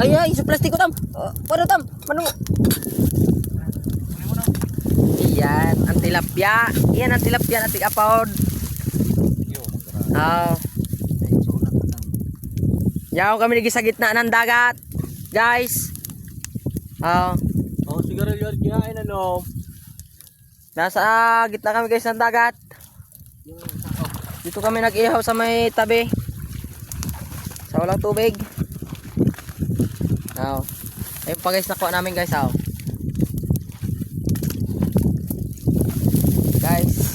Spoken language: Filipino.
Ay ay, sa plastic ko tam. Para tam. Manu. Iyan, ang tilapia. Iyan ang tilapia na tig-apod. Oh. Yaw kami lagi sa gitna ng dagat. Guys. Oh. Oh, siguro yun kinain ano. Nasa gitna kami guys ng dagat. Dito kami nag-ihaw sa may tabi. Sa walang tubig. Oh. Ayun pa guys nakuha namin guys. Oh. Guys.